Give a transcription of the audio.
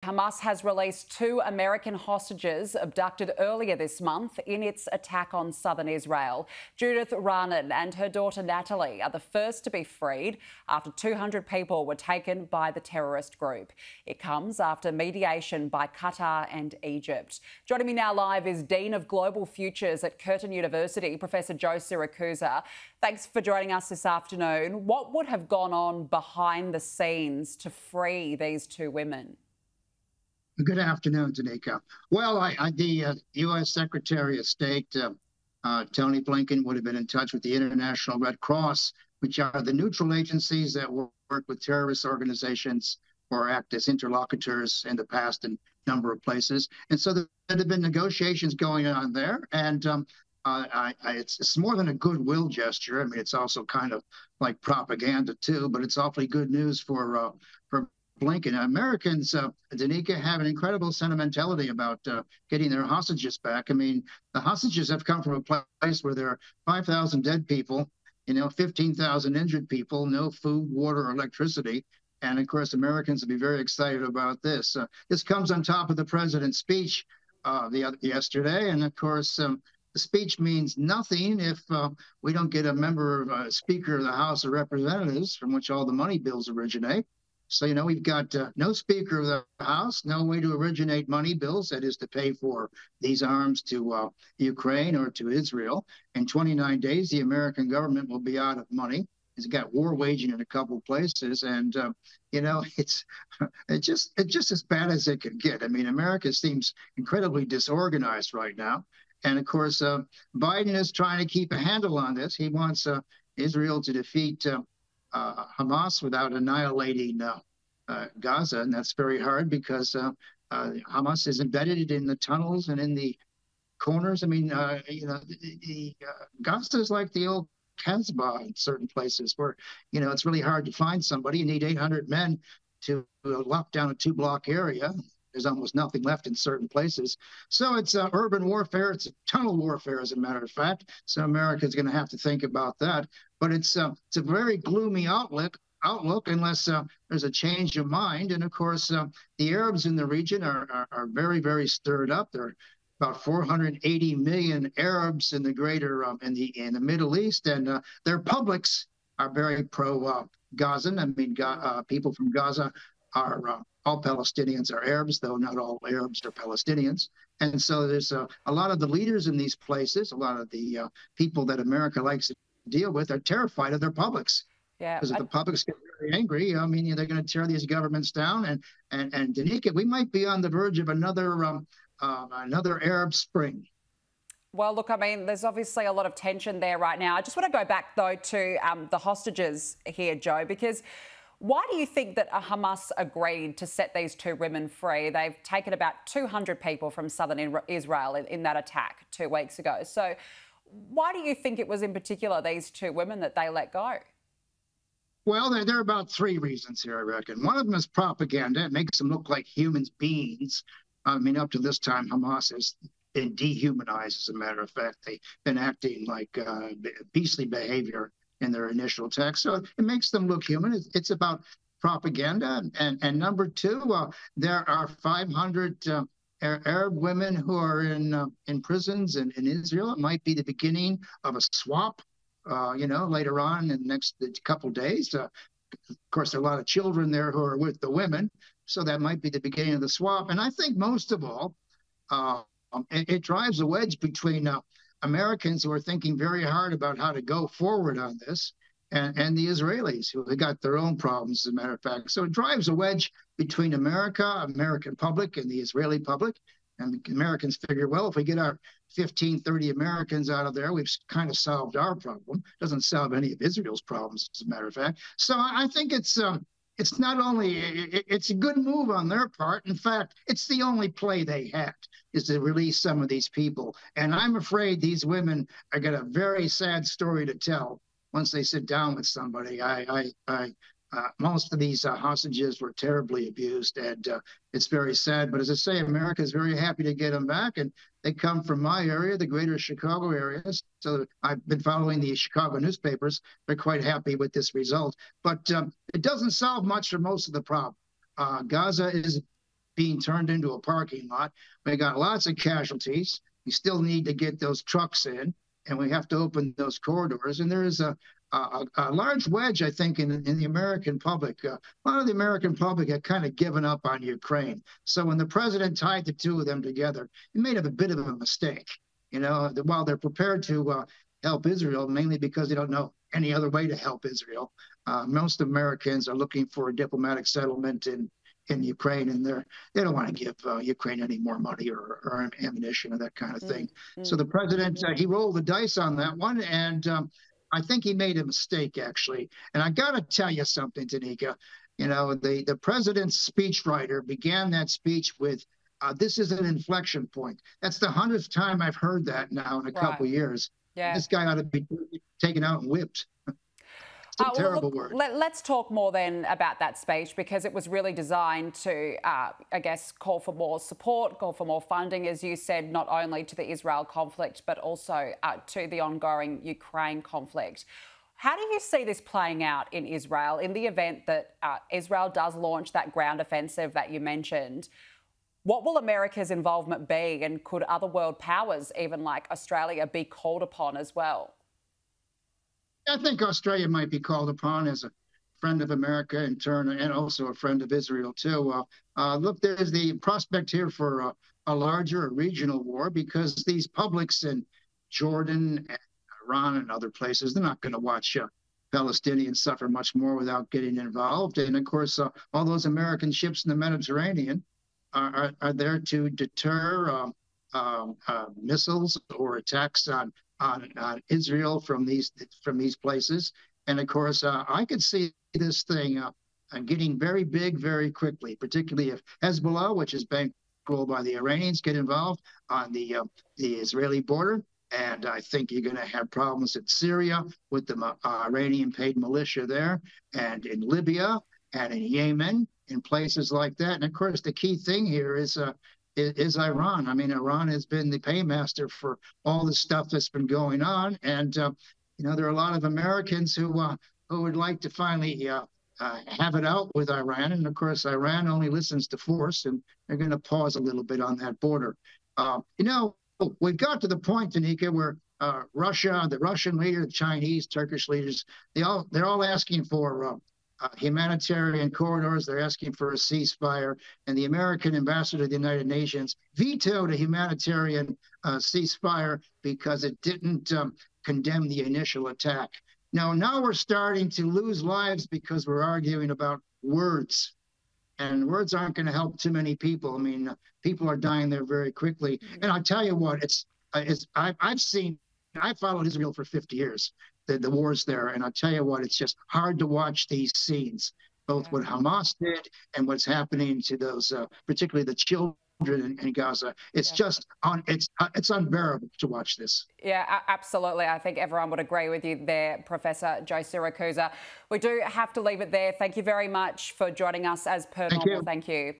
Hamas has released 2 American hostages abducted earlier this month in its attack on southern Israel. Judith Raanan and her daughter Natalie are the first to be freed after 200 people were taken by the terrorist group. It comes after mediation by Qatar and Egypt. Joining me now live is Dean of Global Futures at Curtin University, Professor Joe Siracusa. Thanks for joining us this afternoon. What would have gone on behind the scenes to free these 2 women? Good afternoon, Danica. Well, the U.S. Secretary of State, Tony Blinken, would have been in touch with the International Red Cross, which are the neutral agencies that work with terrorist organizations or act as interlocutors in the past in a number of places. And so there have been negotiations going on there. And it's more than a goodwill gesture. I mean, it's also kind of like propaganda, too, but it's awfully good news for Blinken. Americans, Danica, have an incredible sentimentality about getting their hostages back. I mean, the hostages have come from a place where there are 5,000 dead people, 15,000 injured people, no food, water, or electricity. And of course, Americans will be very excited about this. This comes on top of the president's speech yesterday. And of course, the speech means nothing if we don't get a Speaker of the House of Representatives, from which all the money bills originate. So, we've got no Speaker of the House, no way to originate money bills, that is to pay for these arms to Ukraine or to Israel. In 29 days, the American government will be out of money. It's got war waging in a couple of places. And, it's just as bad as it can get. I mean, America seems incredibly disorganized right now. And, of course, Biden is trying to keep a handle on this. He wants Israel to defeat Hamas without annihilating Gaza, and that's very hard because Hamas is embedded in the tunnels and in the corners. I mean, Gaza is like the old Casbah in certain places where, it's really hard to find somebody. You need 800 men to lock down a 2-block area. There's almost nothing left in certain places. So it's urban warfare. It's tunnel warfare, as a matter of fact. So America's going to have to think about that. But it's a very gloomy outlook unless there's a change of mind. And of course, the Arabs in the region are very, very stirred up. There are about 480 million Arabs in the greater in the Middle East, and their publics are very pro-Gazan. I mean, people from Gaza are all Palestinians are Arabs, though not all Arabs are Palestinians. And so there's a lot of the leaders in these places, a lot of the people that America likes to deal with are terrified of their publics. Yeah, because if the publics get very angry, I mean, they're going to tear these governments down. And Danica, we might be on the verge of another Arab Spring. Well, look, I mean, there's obviously a lot of tension there right now. I just want to go back, though, to the hostages here, Joe, because why do you think that Hamas agreed to set these 2 women free? They've taken about 200 people from southern Israel in that attack 2 weeks ago. So why do you think it was in particular these 2 women that they let go? Well, there are about 3 reasons here, I reckon. One of them is propaganda. It makes them look like human beings. I mean, up to this time, Hamas has been dehumanized, as a matter of fact. They've been acting like beastly behavior in their initial attack. So it makes them look human. It's about propaganda. And number 2, there are 500 Arab women who are in prisons in Israel. It might be the beginning of a swap, later on in the next couple of days. Of course, there are a lot of children there who are with the women. So that might be the beginning of the swap. And I think most of all, it drives a wedge between Americans who are thinking very hard about how to go forward on this and the Israelis, who have got their own problems, as a matter of fact. So it drives a wedge between American public, and the Israeli public. And the Americans figure, well, if we get our 15, 30 Americans out of there, we've kind of solved our problem. Doesn't solve any of Israel's problems, as a matter of fact. So I think it's not only, it's a good move on their part. In fact, it's the only play they had, is to release some of these people. And I'm afraid these women are got a very sad story to tell once they sit down with somebody. Most of these hostages were terribly abused, and it's very sad. But as I say, America is very happy to get them back, and they come from my area, the greater Chicago area. So I've been following the Chicago newspapers. They're quite happy with this result. But it doesn't solve much for most of the problem. Gaza is being turned into a parking lot. We got lots of casualties. We still need to get those trucks in, and we have to open those corridors. And there is a large wedge, I think, in the American public. A lot of the American public had kind of given up on Ukraine. So when the president tied the two of them together, he made a bit of a mistake. While they're prepared to help Israel, mainly because they don't know any other way to help Israel, most Americans are looking for a diplomatic settlement in Ukraine, and they don't want to give Ukraine any more money or ammunition or that kind of thing. So the president, he rolled the dice on that one, and I think he made a mistake, actually. And I got to tell you something, Danica. The president's speechwriter began that speech with, this is an inflection point. That's the 100th time I've heard that now in a couple of years. Yeah. This guy ought to be taken out and whipped. It's a terrible word. Let's talk more then about that speech, because it was really designed to, I guess, call for more support, call for more funding, as you said, not only to the Israel conflict, but also to the ongoing Ukraine conflict. How do you see this playing out in Israel in the event that Israel does launch that ground offensive that you mentioned? What will America's involvement be, and could other world powers, even like Australia, be called upon as well? I think Australia might be called upon as a friend of America in turn, and also a friend of Israel, too. Look, there's the prospect here for a larger regional war, because these publics in Jordan and Iran and other places, they're not going to watch Palestinians suffer much more without getting involved. And, of course, all those American ships in the Mediterranean are there to deter missiles or attacks on Israel from these places. And of course, I could see this thing getting very big very quickly, particularly if Hezbollah, which is bankrolled by the Iranians, get involved on the Israeli border. And I think you're going to have problems in Syria with the Iranian-paid militia there, and in Libya and in Yemen, in places like that. And of course, the key thing here is Iran. I mean, Iran has been the paymaster for all the stuff that's been going on. And, there are a lot of Americans who would like to finally have it out with Iran. And of course, Iran only listens to force, and they're going to pause a little bit on that border. We've got to the point, Danica, where Russia, the Russian leader, the Chinese, Turkish leaders, they're all asking for humanitarian corridors. They're asking for a ceasefire. And the American ambassador to the United Nations vetoed a humanitarian ceasefire because it didn't condemn the initial attack. Now we're starting to lose lives because we're arguing about words. And words aren't going to help too many people. I mean, people are dying there very quickly. And I tell you what, I followed Israel for 50 years, the wars there. And I tell you what, it's just hard to watch these scenes, both what Hamas did and what's happening to those, particularly the children in Gaza. It's just it's unbearable to watch this. Yeah, absolutely. I think everyone would agree with you there, Professor Joe Siracusa. We do have to leave it there. Thank you very much for joining us as per normal. Thank you.